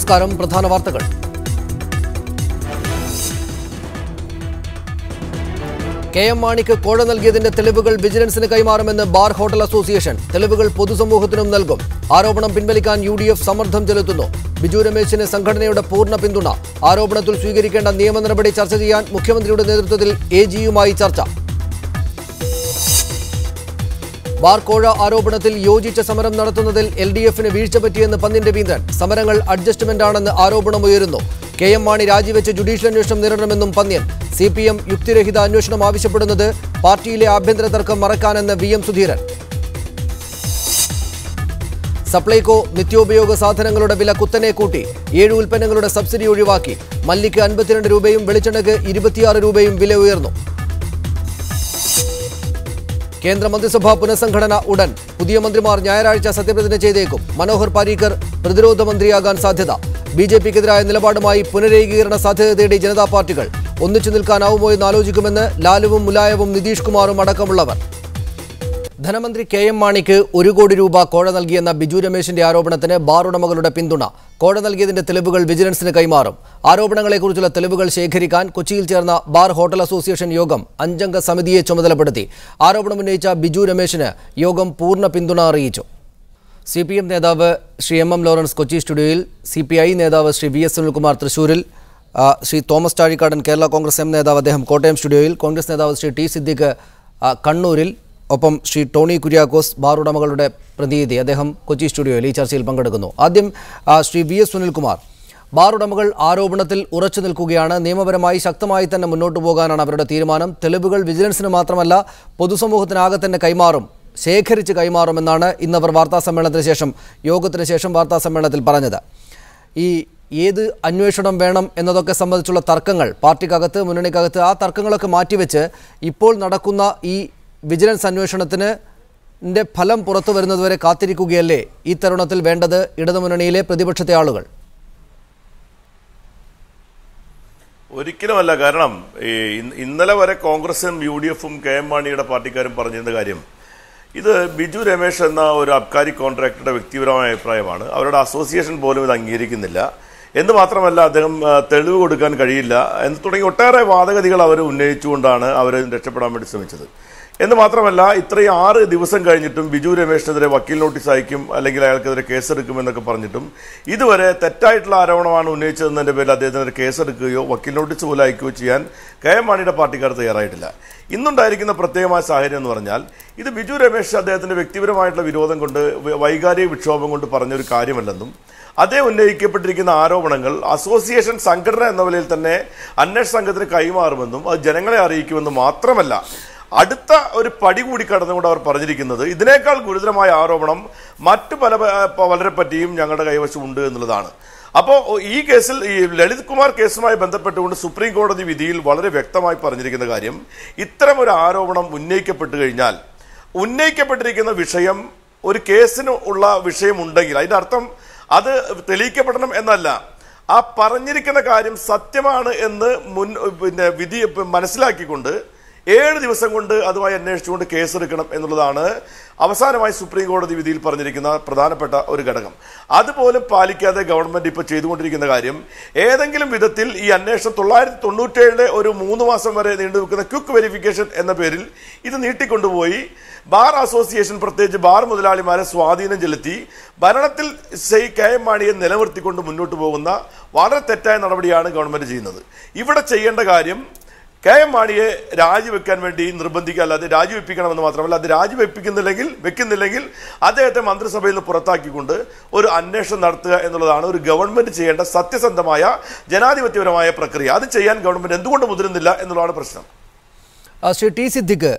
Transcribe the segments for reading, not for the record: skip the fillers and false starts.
നമസ്കാരം. പ്രധാന വാർത്തകൾ. കെ.എം. മാണിക്ക് കോഴ നൽകിയതിന്റെ തെളിവുകൾ വിജിലൻസിന് കൈമാറുമെന്ന് ബാർ ഹോട്ടൽ അസോസിയേഷൻ. തെളിവുകൾ പൊതുസമൂഹത്തിനും നൽകും. ആരോപണം പിൻവലിക്കാൻ UDF സമ്മർദ്ദം ചെലുത്തുന്നു. ബിജു രമേശിന് സംഘടനയുടെ പൂർണ്ണ പിന്തുണ. ആരോപണത്തിൽ സ്വീകരിക്കേണ്ട നിയമ നടപടി ചർച്ച ചെയ്യാൻ മുഖ്യമന്ത്രിയുടെ നേതൃത്വത്തിൽ AGയുമായി ചർച്ച. ബാർ കോഴ ആരോപണത്തിൽ യോജിച്ച സമരം നടത്തുന്നതിൽ LDFന് വീഴ്ച പറ്റിയെന്ന് പന്ന്യൻ രവീന്ദ്രൻ. സമരങ്ങൾ അഡ്ജസ്റ്റ്മെന്റാണെന്ന് ആരോപണമുയരുന്നു. കെ.എം. മാണി രാജിവെച്ച് ജുഡീഷ്യൽ അന്വേഷണം നേരിടണമെന്നും പന്ന്യൻ. CPM യുക്തിരഹിത അന്വേഷണം ആവശ്യപ്പെടുന്നത് പാർട്ടിയിലെ ആഭ്യന്തര തർക്കം മറക്കാനെന്ന് VM സുധീരൻ. സപ്ലൈകോ നിത്യോപയോഗ സാധനങ്ങളുടെ വില കുത്തനെ കൂട്ടി. 7 ഉൽപ്പന്നങ്ങളുടെ സബ്സിഡി ഒഴിവാക്കി. മല്ലിക്ക് 52 രൂപയും വെളിച്ചെണ്ണയ്ക്ക് 26 രൂപയും വില ഉയർന്നു. കേന്ദ്ര മന്ത്രിസഭാ പുനഃസംഘടന ഉടൻ. പുതിയ മന്ത്രിമാർ ഞായറാഴ്ച സത്യപ്രതിജ്ഞ ചെയ്തേക്കും. മനോഹർ പാരീക്കർ പ്രതിരോധ മന്ത്രിയാകാൻ സാധ്യത. BJPക്കെതിരായ നിലപാടുമായി പുനരേകീകരണ സാധ്യത തേടി ജനതാ പാർട്ടികൾ. ഒന്നിച്ചു നിൽക്കാനാവുമോ എന്ന് ആലോചിക്കുമെന്ന് ലാലുവും മുലായവും നിതീഷ് കുമാറും അടക്കമുള്ളവർ. ധനമന്ത്രി കെ.എം. മാണിക്ക് 1 കോടി രൂപ കോഴ നൽകിയെന്ന ബിജു രമേശിന്റെ ആരോപണത്തിന് ബാർ ഉടമകളുടെ പിന്തുണ. കോഴ നൽകിയതിന്റെ തെളിവുകൾ വിജിലൻസിന് കൈമാറും. ആരോപണങ്ങളെക്കുറിച്ചുള്ള തെളിവുകൾ ശേഖരിക്കാൻ കൊച്ചിയിൽ ചേർന്ന ബാർ ഹോട്ടൽ അസോസിയേഷൻ യോഗം 5-അംഗ സമിതിയെ ചുമതലപ്പെടുത്തി. ആരോപണമുന്നയിച്ച ബിജു രമേശിന് യോഗം പൂർണ്ണ പിന്തുണ അറിയിച്ചു. CPM നേതാവ് ശ്രീ MM ലോറൻസ് കൊച്ചി സ്റ്റുഡിയോയിൽ, CPI നേതാവ് ശ്രീ VS സുനിൽകുമാർ തൃശൂരിൽ, ശ്രീ തോമസ് ചാഴിക്കാടൻ കേരള കോൺഗ്രസ് M നേതാവ് അദ്ദേഹം കോട്ടയം സ്റ്റുഡിയോയിൽ, കോൺഗ്രസ് നേതാവ് ശ്രീ T സിദ്ദിഖ് കണ്ണൂരിൽ, ഒപ്പം ശ്രീ ടോണി കുര്യാക്കോസ് ബാർ ഉടമകളുടെ പ്രതിനിധി അദ്ദേഹം കൊച്ചി സ്റ്റുഡിയോയിൽ ഈ ചർച്ചയിൽ പങ്കെടുക്കുന്നു. ആദ്യം ശ്രീ VS സുനിൽകുമാർ, ബാർ ഉടമകൾ ആരോപണത്തിൽ ഉറച്ചു നിൽക്കുകയാണ്. നിയമപരമായി ശക്തമായി തന്നെ മുന്നോട്ട് പോകാനാണ് അവരുടെ തീരുമാനം. തെളിവുകൾ വിജിലൻസിന് മാത്രമല്ല പൊതുസമൂഹത്തിനാകെ തന്നെ കൈമാറും, ശേഖരിച്ച് കൈമാറുമെന്നാണ് ഇന്നവർ യോഗത്തിന് ശേഷം വാർത്താസമ്മേളനത്തിൽ പറഞ്ഞത്. ഏത് അന്വേഷണം വേണം എന്നതൊക്കെ സംബന്ധിച്ചുള്ള തർക്കങ്ങൾ പാർട്ടിക്കകത്ത്, മുന്നണിക്കകത്ത്, ആ തർക്കങ്ങളൊക്കെ മാറ്റിവെച്ച് ഇപ്പോൾ നടക്കുന്ന ഈ വിജിലൻസ് അന്വേഷണത്തിന്റെ ഫലം പുറത്തു വരുന്നതുവരെ കാത്തിരിക്കുകയല്ലേ ഈ തരുണത്തിൽ വേണ്ടത് ഇടതുമുന്നണിയിലെ പ്രതിപക്ഷത്തെ ആളുകൾ? ഒരിക്കലുമല്ല. കാരണം ഇന്നലെ വരെ കോൺഗ്രസും UDFും കെ.എം. മാണിയുടെ പാർട്ടിക്കാരും പറഞ്ഞിരുന്ന കാര്യം, ഇത് ബിജു രമേശ് എന്ന ഒരു അബ്കാരി കോൺട്രാക്ടറുടെ വ്യക്തിപരമായ അഭിപ്രായമാണ്. അവരുടെ അസോസിയേഷൻ പോലും ഇത് അംഗീകരിക്കുന്നില്ല എന്ന് മാത്രമല്ല, അദ്ദേഹം തെളിവ് കൊടുക്കാൻ കഴിയില്ല എന്ന് തുടങ്ങി ഒട്ടേറെ വാദഗതികൾ അവർ ഉന്നയിച്ചുകൊണ്ടാണ് അവർ രക്ഷപ്പെടാൻ വേണ്ടി ശ്രമിച്ചത്. എന്ന് മാത്രമല്ല, ഇത്രയും 6 ദിവസം കഴിഞ്ഞിട്ടും ബിജു രമേശിനെതിരെ വക്കീൽ നോട്ടീസ് അയക്കും, അല്ലെങ്കിൽ അയാൾക്കെതിരെ കേസെടുക്കുമെന്നൊക്കെ പറഞ്ഞിട്ടും ഇതുവരെ തെറ്റായിട്ടുള്ള ആരോപണമാണ് ഉന്നയിച്ചതെന്നതിൻ്റെ പേരിൽ അദ്ദേഹത്തിനെതിരെ കേസെടുക്കുകയോ വക്കീൽ നോട്ടീസ് പോലും അയക്കുകയോ ചെയ്യാൻ കെ.എം. മാണിയുടെ പാർട്ടിക്കാർ തയ്യാറായിട്ടില്ല. ഇന്നുണ്ടായിരിക്കുന്ന പ്രത്യേകമായ സാഹചര്യം എന്ന് പറഞ്ഞാൽ, ഇത് ബിജു രമേശ് അദ്ദേഹത്തിൻ്റെ വ്യക്തിപരമായിട്ടുള്ള വിരോധം കൊണ്ട്, വൈകാരിക വിക്ഷോഭം കൊണ്ട് പറഞ്ഞൊരു കാര്യമല്ലെന്നും, അതേ ഉന്നയിക്കപ്പെട്ടിരിക്കുന്ന ആരോപണങ്ങൾ അസോസിയേഷൻ സംഘടന എന്ന നിലയിൽ തന്നെ അന്വേഷണ സംഘത്തിന് കൈമാറുമെന്നും അത് ജനങ്ങളെ അറിയിക്കുമെന്നും മാത്രമല്ല, അടുത്ത ഒരു പടി കൂടി കടന്നുകൊണ്ട് അവർ പറഞ്ഞിരിക്കുന്നത് ഇതിനേക്കാൾ ഗുരുതരമായ ആരോപണം മറ്റു പലരെ പറ്റിയും ഞങ്ങളുടെ കൈവശമുണ്ട് എന്നുള്ളതാണ്. അപ്പോൾ ഈ കേസിൽ, ഈ ലളിത് കുമാർ കേസുമായി ബന്ധപ്പെട്ടുകൊണ്ട് സുപ്രീം കോടതി വിധിയിൽ വളരെ വ്യക്തമായി പറഞ്ഞിരിക്കുന്ന കാര്യം, ഇത്തരമൊരു ആരോപണം ഉന്നയിക്കപ്പെട്ടു കഴിഞ്ഞാൽ, ഉന്നയിക്കപ്പെട്ടിരിക്കുന്ന വിഷയം ഒരു കേസിന് ഉള്ള വിഷയമുണ്ടെങ്കിൽ അതിൻ്റെ അർത്ഥം അത് തെളിയിക്കപ്പെടണം എന്നല്ല, ആ പറഞ്ഞിരിക്കുന്ന കാര്യം സത്യമാണ് എന്ന് വിധി മനസ്സിലാക്കിക്കൊണ്ട് 7 ദിവസം കൊണ്ട് അതുമായി അന്വേഷിച്ചുകൊണ്ട് കേസെടുക്കണം എന്നുള്ളതാണ് അവസാനമായി സുപ്രീം കോടതി വിധിയിൽ പറഞ്ഞിരിക്കുന്ന പ്രധാനപ്പെട്ട ഒരു ഘടകം. അതുപോലും പാലിക്കാതെ ഗവൺമെന്റ് ഇപ്പോൾ ചെയ്തുകൊണ്ടിരിക്കുന്ന കാര്യം, ഏതെങ്കിലും വിധത്തിൽ ഈ അന്വേഷണം 997 ഒരു 3 മാസം വരെ നീണ്ടുനിൽക്കുന്ന ക്വിക്ക് വെരിഫിക്കേഷൻ എന്ന പേരിൽ ഇത് നീട്ടിക്കൊണ്ടുപോയി ബാർ അസോസിയേഷൻ, പ്രത്യേകിച്ച് ബാർ മുതലാളിമാരെ സ്വാധീനം ചെലുത്തി ഭരണത്തിൽ കെ.എം. മാണിയെ നിലനിർത്തിക്കൊണ്ട് മുന്നോട്ട് പോകുന്ന വളരെ തെറ്റായ നടപടിയാണ് ഗവൺമെന്റ് ചെയ്യുന്നത്. ഇവിടെ ചെയ്യേണ്ട കാര്യം, കെ.എം. മാണിയെ രാജിവെക്കാൻ വേണ്ടി നിർബന്ധിക്കുക, അല്ലാതെ രാജിവെപ്പിക്കണമെന്ന് മാത്രമല്ല, അത് വെക്കുന്നില്ലെങ്കിൽ അദ്ദേഹത്തെ മന്ത്രിസഭയിൽ നിന്ന് പുറത്താക്കിക്കൊണ്ട് ഒരു അന്വേഷണം നടത്തുക എന്നുള്ളതാണ് ഒരു ഗവൺമെന്റ് ചെയ്യേണ്ട സത്യസന്ധമായ ജനാധിപത്യപരമായ പ്രക്രിയ. അത് ചെയ്യാൻ ഗവൺമെന്റ് എന്തുകൊണ്ട് മുതിരുന്നില്ല എന്നുള്ളതാണ് പ്രശ്നം. ശ്രീ T സിദ്ദിഖ്,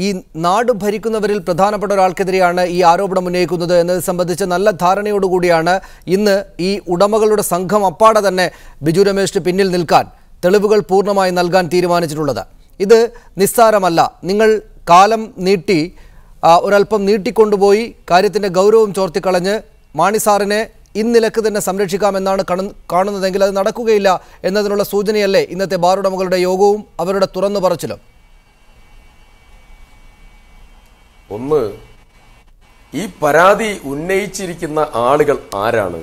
ഈ നാട് ഭരിക്കുന്നവരിൽ പ്രധാനപ്പെട്ട ഒരാൾക്കെതിരെയാണ് ഈ ആരോപണം ഉന്നയിക്കുന്നത് എന്നത് സംബന്ധിച്ച് നല്ല ധാരണയോടുകൂടിയാണ് ഇന്ന് ഈ ഉടമകളുടെ സംഘം അപ്പാടെ തന്നെ ബിജു രമേശിന് പിന്നിൽ നിൽക്കാൻ, തെളിവുകൾ പൂർണ്ണമായി നൽകാൻ തീരുമാനിച്ചിട്ടുള്ളത്. ഇത് നിസ്സാരമല്ല. നിങ്ങൾ കാലം നീട്ടി, ഒരൽപ്പം നീട്ടിക്കൊണ്ടുപോയി കാര്യത്തിൻ്റെ ഗൗരവം ചോർത്തിക്കളഞ്ഞ് മാണി സാറിനെ ഇന്നിലക്ക് തന്നെ സംരക്ഷിക്കാമെന്നാണ് കാണുന്നതെങ്കിൽ അത് നടക്കുകയില്ല എന്നതിനുള്ള സൂചനയല്ലേ ഇന്നത്തെ ബാർ ഉടമകളുടെ യോഗവും അവരുടെ തുറന്നു പറച്ചിലും? ഒന്ന്, ഈ പരാതി ഉന്നയിച്ചിരിക്കുന്ന ആളുകൾ ആരാണ്?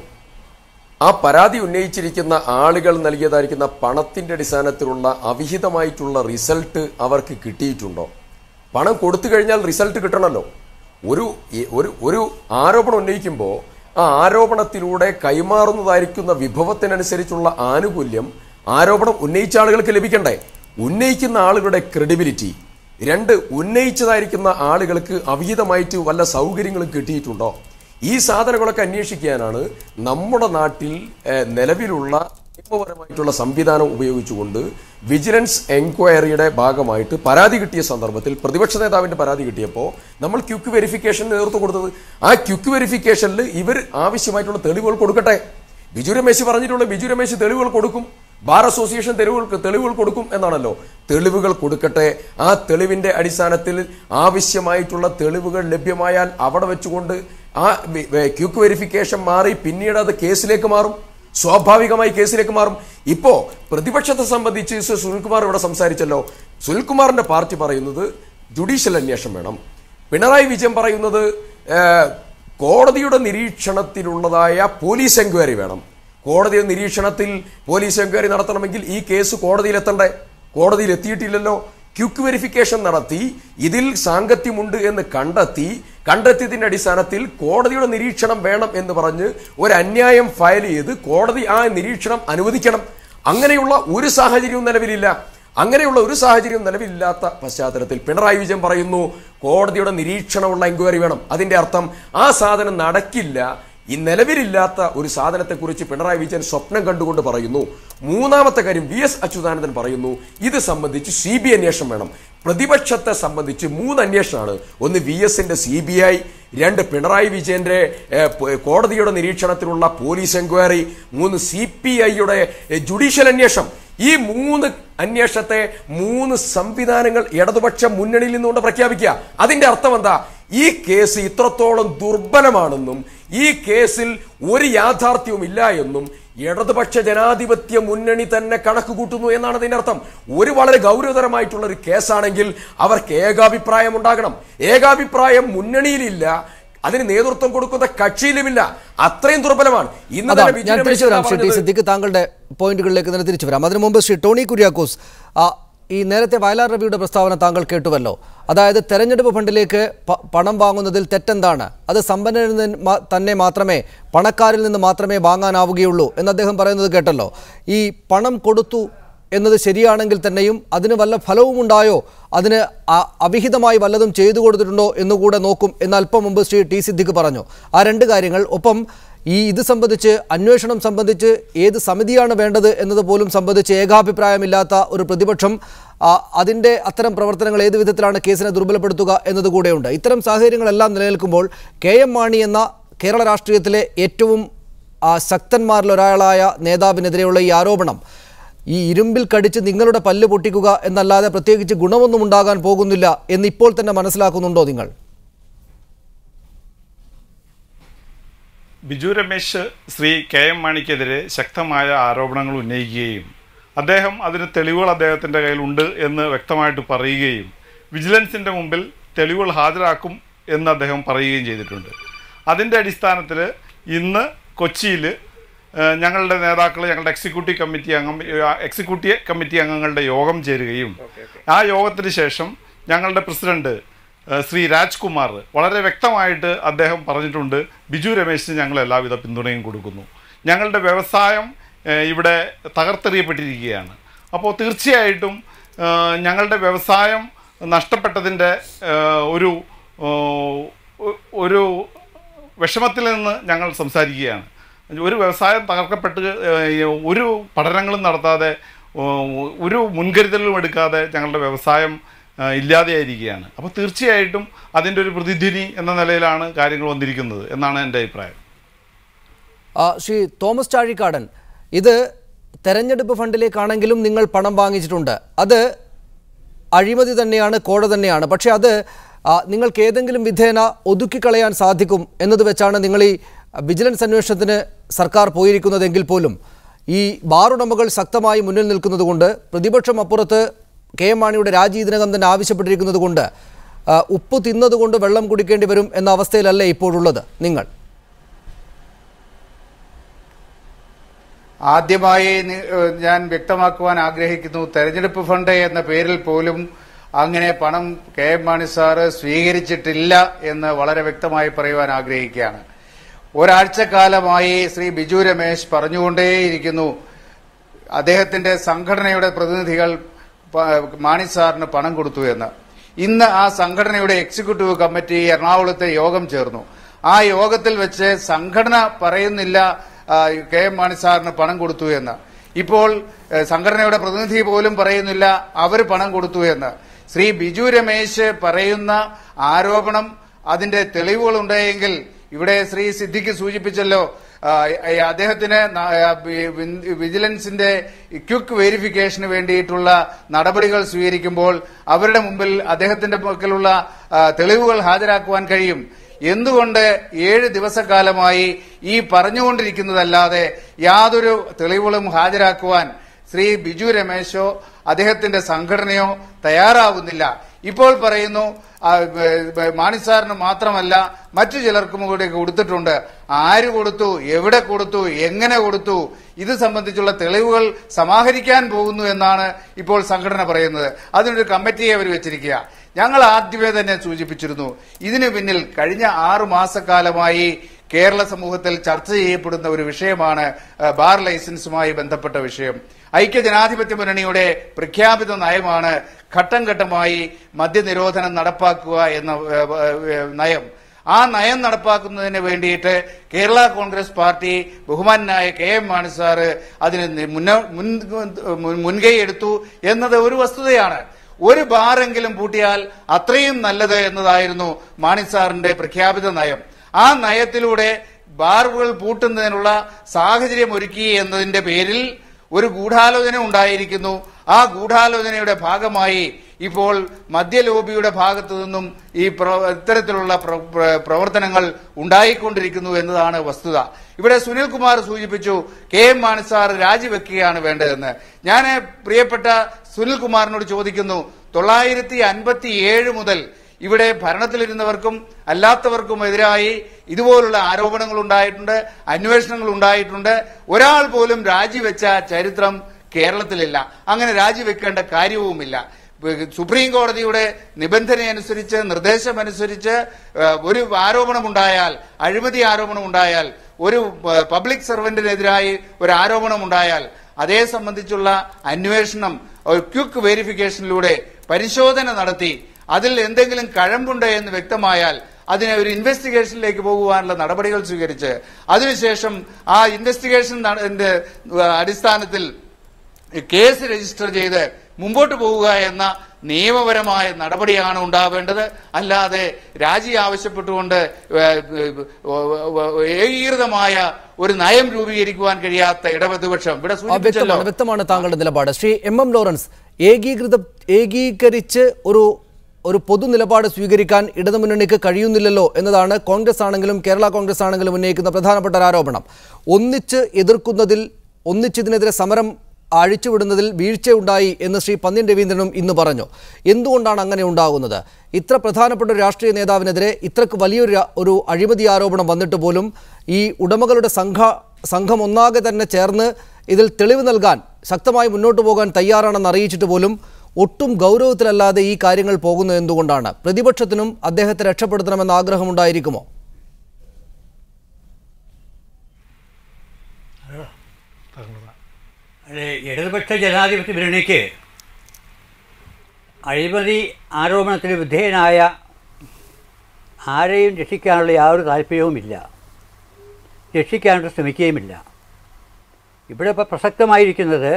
ആ പരാതി ഉന്നയിച്ചിരിക്കുന്ന ആളുകൾ നൽകിയതായിരിക്കുന്ന പണത്തിൻ്റെ അടിസ്ഥാനത്തിലുള്ള അവിഹിതമായിട്ടുള്ള റിസൾട്ട് അവർക്ക് കിട്ടിയിട്ടുണ്ടോ? പണം കൊടുത്തു കഴിഞ്ഞാൽ റിസൾട്ട് കിട്ടണമല്ലോ. ഒരു ആരോപണം ഉന്നയിക്കുമ്പോൾ ആ ആരോപണത്തിലൂടെ കൈമാറുന്നതായിരിക്കുന്ന വിഭവത്തിനനുസരിച്ചുള്ള ആനുകൂല്യം ആരോപണം ഉന്നയിച്ച ആളുകൾക്ക് ലഭിക്കണ്ടേ? ഉന്നയിക്കുന്ന ആളുകളുടെ ക്രെഡിബിലിറ്റി, രണ്ട്, ഉന്നയിച്ചതായിരിക്കുന്ന ആളുകൾക്ക് അവിഹിതമായിട്ട് വല്ല സൗകര്യങ്ങളും കിട്ടിയിട്ടുണ്ടോ? ഈ സാധനങ്ങളൊക്കെ അന്വേഷിക്കാനാണ് നമ്മുടെ നാട്ടിൽ നിലവിലുള്ള നിയമപരമായിട്ടുള്ള സംവിധാനം ഉപയോഗിച്ചുകൊണ്ട് വിജിലൻസ് എൻക്വയറിയുടെ ഭാഗമായിട്ട് പരാതി കിട്ടിയ സന്ദർഭത്തിൽ പ്രതിപക്ഷ നേതാവിൻ്റെ പരാതി കിട്ടിയപ്പോൾ നമ്മൾ ക്വിക്ക് വെരിഫിക്കേഷൻ നേതൃത്വം കൊടുത്തത്. ആ ക്വിക്ക് വെരിഫിക്കേഷനിൽ ഇവർ ആവശ്യമായിട്ടുള്ള തെളിവുകൾ കൊടുക്കട്ടെ. ബിജു രമേശ് പറഞ്ഞിട്ടുള്ള ബിജു രമേശ് തെളിവുകൾ കൊടുക്കും, ബാർ അസോസിയേഷൻ തെളിവുകൾ കൊടുക്കും എന്നാണല്ലോ. തെളിവുകൾ കൊടുക്കട്ടെ. ആ തെളിവിൻ്റെ അടിസ്ഥാനത്തിൽ ആവശ്യമായിട്ടുള്ള തെളിവുകൾ ലഭ്യമായാൽ അവിടെ വെച്ചുകൊണ്ട് ആ ക്വിക്ക് വെരിഫിക്കേഷൻ മാറി പിന്നീട് അത് കേസിലേക്ക് മാറും, സ്വാഭാവികമായി കേസിലേക്ക് മാറും. ഇപ്പോ പ്രതിപക്ഷത്തെ സംബന്ധിച്ച് സുനിൽകുമാർ ഇവിടെ സംസാരിച്ചല്ലോ. സുനിൽകുമാറിന്റെ പാർട്ടി പറയുന്നത് ജുഡീഷ്യൽ അന്വേഷണം വേണം. പിണറായി വിജയൻ പറയുന്നത് കോടതിയുടെ നിരീക്ഷണത്തിലുള്ളതായ പോലീസ് എൻക്വയറി വേണം. കോടതിയുടെ നിരീക്ഷണത്തിൽ പോലീസ് എൻക്വയറി നടത്തണമെങ്കിൽ ഈ കേസ് കോടതിയിലെത്തണ്ടേ? കോടതിയിൽ എത്തിയിട്ടില്ലല്ലോ. ക്വിക്ക് വെരിഫിക്കേഷൻ നടത്തി ഇതിൽ സാങ്കത്യമുണ്ട് എന്ന് കണ്ടെത്തിയതിന്റെ അടിസ്ഥാനത്തിൽ കോടതിയുടെ നിരീക്ഷണം വേണം എന്ന് പറഞ്ഞ് ഒരു അന്യായം ഫയൽ ചെയ്ത് കോടതി ആ നിരീക്ഷണം അനുവദിക്കണം. അങ്ങനെയുള്ള ഒരു സാഹചര്യവും നിലവിലില്ല. അങ്ങനെയുള്ള ഒരു സാഹചര്യം നിലവിലില്ലാത്ത പശ്ചാത്തലത്തിൽ പിണറായി വിജയൻ പറയുന്നു കോടതിയുടെ നിരീക്ഷണമുള്ള എൻക്വയറി വേണം. അതിന്റെ അർത്ഥം ആ സാധനം നടക്കില്ല. ഈ നിലവിലില്ലാത്ത ഒരു സാധനത്തെക്കുറിച്ച് പിണറായി വിജയൻ സ്വപ്നം കണ്ടുകൊണ്ട് പറയുന്നു. മൂന്നാമത്തെ കാര്യം, വി എസ് അച്യുതാനന്ദൻ പറയുന്നു ഇത് സംബന്ധിച്ച് CBI അന്വേഷണം വേണം. പ്രതിപക്ഷത്തെ സംബന്ധിച്ച് 3 അന്വേഷണമാണ്. ഒന്ന് വി എസിന്റെ CBI, 2 പിണറായി വിജയന്റെ കോടതിയുടെ നിരീക്ഷണത്തിലുള്ള പോലീസ് എൻക്വയറി, 3 CPIയുടെ ജുഡീഷ്യൽ അന്വേഷണം. ഈ 3 അന്വേഷണത്തെ 3 സംവിധാനങ്ങൾ ഇടതുപക്ഷ മുന്നണിയിൽ നിന്നുകൊണ്ട് പ്രഖ്യാപിക്കുക. അതിന്റെ അർത്ഥം എന്താ? ഈ കേസ് ഇത്രത്തോളം ദുർബലമാണെന്നും ഈ കേസിൽ ഒരു യാഥാർത്ഥ്യവും ഇല്ല എന്നും ഇടതുപക്ഷ ജനാധിപത്യ മുന്നണി തന്നെ കണക്ക് കൂട്ടുന്നു എന്നാണ് അതിന്റെ അർത്ഥം. ഒരു വളരെ ഗൗരവതരമായിട്ടുള്ള ഒരു കേസാണെങ്കിൽ അവർക്ക് ഏകാഭിപ്രായം ഉണ്ടാകണം. ഏകാഭിപ്രായം മുന്നണിയിലില്ല, അതിന് നേതൃത്വം കൊടുക്കുന്ന കക്ഷിയിലുമില്ല. അത്രയും ദുർബലമാണ്. സിദ്ദിഖ്, താങ്കളുടെ പോയിന്റുകളിലേക്ക് തന്നെ തിരിച്ചു വരാം. അതിനു മുമ്പ് ശ്രീ ടോണി കുര്യാക്കോസ്, ഈ നേരത്തെ വയലാർ രവിയുടെ പ്രസ്താവന താങ്കൾ കേട്ടുവല്ലോ. അതായത് തെരഞ്ഞെടുപ്പ് ഫണ്ടിലേക്ക് പണം വാങ്ങുന്നതിൽ തെറ്റെന്താണ്? അത് സമ്പന്നരിൽ നിന്ന് തന്നെ മാത്രമേ, പണക്കാരിൽ നിന്ന് മാത്രമേ വാങ്ങാനാവുകയുള്ളൂ എന്ന് അദ്ദേഹം പറയുന്നത് കേട്ടല്ലോ. ഈ പണം കൊടുത്തു എന്നത് ശരിയാണെങ്കിൽ തന്നെയും അതിന് വല്ല ഫലവും ഉണ്ടായോ, അതിന് അവിഹിതമായി വല്ലതും ചെയ്തു കൊടുത്തിട്ടുണ്ടോ എന്നുകൂടെ നോക്കും എന്ന് അല്പം മുമ്പ് ശ്രീ ടി സിദ്ദിഖ് പറഞ്ഞു. ആ 2 കാര്യങ്ങൾ. ഒപ്പം ഇത് സംബന്ധിച്ച് അന്വേഷണം സംബന്ധിച്ച് ഏത് സമിതിയാണ് വേണ്ടത് എന്നത് പോലും സംബന്ധിച്ച് ഏകാഭിപ്രായമില്ലാത്ത ഒരു പ്രതിപക്ഷം അതിൻ്റെ അത്തരം പ്രവർത്തനങ്ങൾ ഏത് വിധത്തിലാണ് കേസിനെ ദുർബലപ്പെടുത്തുക എന്നതുകൂടെയുണ്ട്. ഇത്തരം സാഹചര്യങ്ങളെല്ലാം നിലനിൽക്കുമ്പോൾ KM മാണി എന്ന കേരള രാഷ്ട്രീയത്തിലെ ഏറ്റവും ശക്തന്മാരിലൊരാളായ നേതാവിനെതിരെയുള്ള ഈ ആരോപണം ഈ ഇരുമ്പിൽ കടിച്ച് നിങ്ങളുടെ പല്ല് പൊട്ടിക്കുക എന്നല്ലാതെ പ്രത്യേകിച്ച് ഗുണമൊന്നും ഉണ്ടാകാൻ പോകുന്നില്ല എന്നിപ്പോൾ തന്നെ മനസ്സിലാക്കുന്നുണ്ടോ നിങ്ങൾ? ബിജു രമേശ് ശ്രീ KM മാണിക്കെതിരെ ശക്തമായ ആരോപണങ്ങൾ ഉന്നയിക്കുകയും അദ്ദേഹം അതിന് തെളിവുകൾ അദ്ദേഹത്തിൻ്റെ കയ്യിലുണ്ട് എന്ന് വ്യക്തമായിട്ട് പറയുകയും വിജിലൻസിൻ്റെ മുമ്പിൽ തെളിവുകൾ ഹാജരാക്കും എന്ന് അദ്ദേഹം പറയുകയും ചെയ്തിട്ടുണ്ട്. അതിൻ്റെ അടിസ്ഥാനത്തിൽ ഇന്ന് കൊച്ചിയിൽ ഞങ്ങളുടെ നേതാക്കൾ, ഞങ്ങളുടെ എക്സിക്യൂട്ടീവ് കമ്മിറ്റി അംഗങ്ങളുടെ യോഗം ചേരുകയും ആ യോഗത്തിന് ശേഷം ഞങ്ങളുടെ പ്രസിഡന്റ് ശ്രീ രാജ്കുമാർ വളരെ വ്യക്തമായിട്ട് അദ്ദേഹം പറഞ്ഞിട്ടുണ്ട് ബിജു രമേശിന് ഞങ്ങൾ എല്ലാവിധ പിന്തുണയും കൊടുക്കുന്നു. ഞങ്ങളുടെ വ്യവസായം ഇവിടെ തകർത്തെറിയപ്പെട്ടിരിക്കുകയാണ്. അപ്പോൾ തീർച്ചയായിട്ടും ഞങ്ങളുടെ വ്യവസായം നഷ്ടപ്പെട്ടതിൻ്റെ ഒരു വിഷമത്തിൽ നിന്ന് ഞങ്ങൾ സംസാരിക്കുകയാണ്. ഒരു വ്യവസായം തകർക്കപ്പെട്ട് ഒരു പഠനങ്ങളും നടത്താതെ ഒരു മുൻകരുതലും എടുക്കാതെ ഞങ്ങളുടെ വ്യവസായം ഇല്ലാതെയായിരിക്കുകയാണ്. അപ്പോൾ തീർച്ചയായിട്ടും അതിൻ്റെ ഒരു പ്രതിധ്വനി എന്ന നിലയിലാണ് കാര്യങ്ങൾ വന്നിരിക്കുന്നത് എന്നാണ് എൻ്റെ അഭിപ്രായം. ശ്രീ തോമസ് ചാഴിക്കാടൻ, ഇത് തെരഞ്ഞെടുപ്പ് ഫണ്ടിലേക്കാണെങ്കിലും നിങ്ങൾ പണം വാങ്ങിച്ചിട്ടുണ്ട്. അത് അഴിമതി തന്നെയാണ്, കോഴ തന്നെയാണ്. പക്ഷേ അത് നിങ്ങൾക്ക് ഏതെങ്കിലും വിധേന ഒതുക്കിക്കളയാൻ സാധിക്കും എന്നത് വെച്ചാണ് നിങ്ങൾ ഈ വിജിലൻസ് അന്വേഷണത്തിന് സർക്കാർ പോയിരിക്കുന്നതെങ്കിൽ പോലും ഈ ബാറുടമകൾ ശക്തമായി മുന്നിൽ നിൽക്കുന്നത് കൊണ്ട്, പ്രതിപക്ഷം അപ്പുറത്ത് KM മാണിയുടെ രാജി ഇതിനകം തന്നെ ആവശ്യപ്പെട്ടിരിക്കുന്നത് കൊണ്ട്, ഉപ്പ് തിന്നതുകൊണ്ട് വെള്ളം കുടിക്കേണ്ടി വരും എന്ന അവസ്ഥയിലല്ലേ ഇപ്പോഴുള്ളത് നിങ്ങൾ? ആദ്യമായി ഞാൻ വ്യക്തമാക്കുവാൻ ആഗ്രഹിക്കുന്നു, തെരഞ്ഞെടുപ്പ് ഫണ്ട് എന്ന പേരിൽ പോലും അങ്ങനെ പണം കെ എം മാണി സാറ് സ്വീകരിച്ചിട്ടില്ല എന്ന് വളരെ വ്യക്തമായി പറയുവാൻ ആഗ്രഹിക്കുകയാണ്. ഒരാഴ്ചക്കാലമായി ശ്രീ ബിജു രമേശ് പറഞ്ഞുകൊണ്ടേയിരിക്കുന്നു അദ്ദേഹത്തിന്റെ സംഘടനയുടെ പ്രതിനിധികൾ മാണി സാറിന് പണം കൊടുത്തു എന്ന്. ഇന്ന് ആ സംഘടനയുടെ എക്സിക്യൂട്ടീവ് കമ്മിറ്റി എറണാകുളത്തെ യോഗം ചേർന്നു. ആ യോഗത്തിൽ വെച്ച് സംഘടന പറയുന്നില്ല കെ എം മാണി സാറിന് പണം കൊടുത്തു എന്ന്. ഇപ്പോൾ സംഘടനയുടെ പ്രതിനിധി പോലും പറയുന്നില്ല അവർ പണം കൊടുത്തു എന്ന്. ശ്രീ ബിജു രമേശ് പറയുന്ന ആരോപണം അതിന്റെ തെളിവുകൾ ഉണ്ടായെങ്കിൽ, ഇവിടെ ശ്രീ സിദ്ദിഖ് സൂചിപ്പിച്ചല്ലോ, അദ്ദേഹത്തിന് വിജിലൻസിന്റെ ക്വിക്ക് വെരിഫിക്കേഷന് വേണ്ടിയിട്ടുള്ള നടപടികൾ സ്വീകരിക്കുമ്പോൾ അവരുടെ മുമ്പിൽ അദ്ദേഹത്തിന്റെ പക്കലുള്ള തെളിവുകൾ ഹാജരാക്കുവാൻ കഴിയും. എന്തുകൊണ്ട് 7 ദിവസക്കാലമായി ഈ പറഞ്ഞുകൊണ്ടിരിക്കുന്നതല്ലാതെ യാതൊരു തെളിവുകളും ഹാജരാക്കുവാൻ ശ്രീ ബിജു രമേശോ അദ്ദേഹത്തിന്റെ സംഘടനയോ തയ്യാറാവുന്നില്ല? ഇപ്പോൾ പറയുന്നു മാണി സാറിന് മാത്രമല്ല മറ്റു ചിലർക്കും കൂടി കൊടുത്തിട്ടുണ്ട്. ആര് കൊടുത്തു, എവിടെ കൊടുത്തു, എങ്ങനെ കൊടുത്തു, ഇത് സംബന്ധിച്ചുള്ള തെളിവുകൾ സമാഹരിക്കാൻ പോകുന്നു എന്നാണ് ഇപ്പോൾ സംഘടന പറയുന്നത്. അതിനൊരു കമ്മിറ്റിയെ അവർ വെച്ചിരിക്കുക. ഞങ്ങൾ ആദ്യമേ തന്നെ സൂചിപ്പിച്ചിരുന്നു, ഇതിനു പിന്നിൽ കഴിഞ്ഞ 6 മാസക്കാലമായി കേരള സമൂഹത്തിൽ ചർച്ച ചെയ്യപ്പെടുന്ന ഒരു വിഷയമാണ് ബാർ ലൈസൻസുമായി ബന്ധപ്പെട്ട വിഷയം. ഐക്യജനാധിപത്യ മുന്നണിയുടെ പ്രഖ്യാപിത നയമാണ് ഘട്ടം ഘട്ടമായി മദ്യനിരോധനം നടപ്പാക്കുക എന്ന നയം. ആ നയം നടപ്പാക്കുന്നതിന് വേണ്ടിയിട്ട് കേരള കോൺഗ്രസ് പാർട്ടി ബഹുമാനായ കെ എം മാണി സാറ് അതിന് മുൻകൈ എടുത്തു എന്നത് ഒരു വസ്തുതയാണ്. ഒരു ബാറെങ്കിലും പൂട്ടിയാൽ അത്രയും നല്ലത് എന്നതായിരുന്നു മാണി സാറിന്റെ പ്രഖ്യാപിത നയം. ആ നയത്തിലൂടെ ബാറുകൾ പൂട്ടുന്നതിനുള്ള സാഹചര്യം ഒരുക്കി എന്നതിന്റെ പേരിൽ ഒരു ഗൂഢാലോചന ഉണ്ടായിരിക്കുന്നു. ആ ഗൂഢാലോചനയുടെ ഭാഗമായി ഇപ്പോൾ മദ്യലോബിയുടെ ഭാഗത്തു നിന്നും ഈ ഇത്തരത്തിലുള്ള പ്രവർത്തനങ്ങൾ ഉണ്ടായിക്കൊണ്ടിരിക്കുന്നു എന്നതാണ് വസ്തുത. ഇവിടെ സുനിൽകുമാർ സൂചിപ്പിച്ചു കെ എം മാണി സാർ രാജിവെക്കുകയാണ് വേണ്ടതെന്ന്. ഞാൻ പ്രിയപ്പെട്ട സുനിൽകുമാറിനോട് ചോദിക്കുന്നു, 957 മുതൽ ഇവിടെ ഭരണത്തിലിരുന്നവർക്കും അല്ലാത്തവർക്കും എതിരായി ഇതുപോലുള്ള ആരോപണങ്ങൾ ഉണ്ടായിട്ടുണ്ട്, അന്വേഷണങ്ങൾ ഉണ്ടായിട്ടുണ്ട്. ഒരാൾ പോലും രാജിവെച്ച ചരിത്രം കേരളത്തിലില്ല. അങ്ങനെ രാജിവെക്കേണ്ട കാര്യവുമില്ല. സുപ്രീം കോടതിയുടെ നിബന്ധനയനുസരിച്ച്, നിർദ്ദേശമനുസരിച്ച് ഒരു ആരോപണമുണ്ടായാൽ, അഴിമതി ആരോപണമുണ്ടായാൽ, ഒരു പബ്ലിക് സർവന്റിനെതിരായി ഒരു ആരോപണമുണ്ടായാൽ അതേ സംബന്ധിച്ചുള്ള അന്വേഷണം ക്വിക്ക് വെരിഫിക്കേഷനിലൂടെ പരിശോധന നടത്തി അതിൽ എന്തെങ്കിലും കഴമ്പുണ്ട് എന്ന് വ്യക്തമായാൽ അതിനെ ഒരു ഇൻവെസ്റ്റിഗേഷനിലേക്ക് പോകുവാനുള്ള നടപടികൾ സ്വീകരിച്ച് അതിനുശേഷം ആ ഇൻവെസ്റ്റിഗേഷൻ അടിസ്ഥാനത്തിൽ കേസ് രജിസ്റ്റർ ചെയ്ത് മുമ്പോട്ട് പോവുക എന്ന നിയമപരമായ നടപടിയാണ് ഉണ്ടാവേണ്ടത്. അല്ലാതെ രാജി ആവശ്യപ്പെട്ടുകൊണ്ട് ഏകീകൃതമായ ഒരു നയം രൂപീകരിക്കുവാൻ കഴിയാത്ത ഇടതുപക്ഷം ഇവിടെ സൂചിപ്പിച്ചല്ലോ. വ്യക്തമാണ് താങ്കളുടെ നിലപാട്. ശ്രീ എം ലോറൻസ്, ഏകീകരിച്ച് ഒരു പൊതു നിലപാട് സ്വീകരിക്കാൻ ഇടതുമുന്നണിക്ക് കഴിയുന്നില്ലല്ലോ എന്നതാണ് കോൺഗ്രസ് ആണെങ്കിലും കേരള കോൺഗ്രസ് ആണെങ്കിലും ഉന്നയിക്കുന്ന പ്രധാനപ്പെട്ട ഒരു ആരോപണം. ഒന്നിച്ചതിനെതിരെ സമരം അഴിച്ചുവിടുന്നതിൽ വീഴ്ചയുണ്ടായി എന്ന് ശ്രീ പന്ന്യൻ രവീന്ദ്രനും ഇന്ന് പറഞ്ഞു. എന്തുകൊണ്ടാണ് അങ്ങനെ ഉണ്ടാകുന്നത്? ഇത്ര പ്രധാനപ്പെട്ട ഒരു രാഷ്ട്രീയ നേതാവിനെതിരെ ഇത്രക്ക് വലിയൊരു അഴിമതി ആരോപണം വന്നിട്ട് പോലും ഈ ഉടമകളുടെ സംഘം ഒന്നാകെ തന്നെ ചേർന്ന് ഇതിൽ തെളിവ് നൽകാൻ ശക്തമായി മുന്നോട്ട് പോകാൻ തയ്യാറാണെന്ന് അറിയിച്ചിട്ട് പോലും ഒട്ടും ഗൗരവത്തിലല്ലാതെ ഈ കാര്യങ്ങൾ പോകുന്നത് എന്തുകൊണ്ടാണ്? പ്രതിപക്ഷത്തിനും അദ്ദേഹത്തെ രക്ഷപ്പെടുത്തണമെന്ന ആഗ്രഹമുണ്ടായിരിക്കുമോ? ഇടതുപക്ഷ ജനാധിപത്യ മുന്നണിക്ക് അഴിമതി ആരോപണത്തിന് വിധേയനായ ആരെയും രക്ഷിക്കാനുള്ള യാതൊരു താല്പര്യവുമില്ല, രക്ഷിക്കാനായിട്ട് ശ്രമിക്കുകയുമില്ല. ഇവിടെ ഇപ്പോൾ പ്രസക്തമായിരിക്കുന്നത്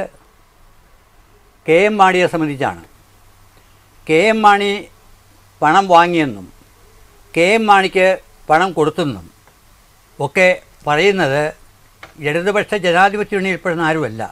കെ എം മാണിയെ സംബന്ധിച്ചാണ്. കെ എം മാണി പണം വാങ്ങിയെന്നും കെ എം മാണിക്ക് പണം കൊടുത്തെന്നും ഒക്കെ പറയുന്നത് ഇടതുപക്ഷ ജനാധിപത്യ മുന്നണിയിൽപ്പെടുന്ന ആരുമല്ല.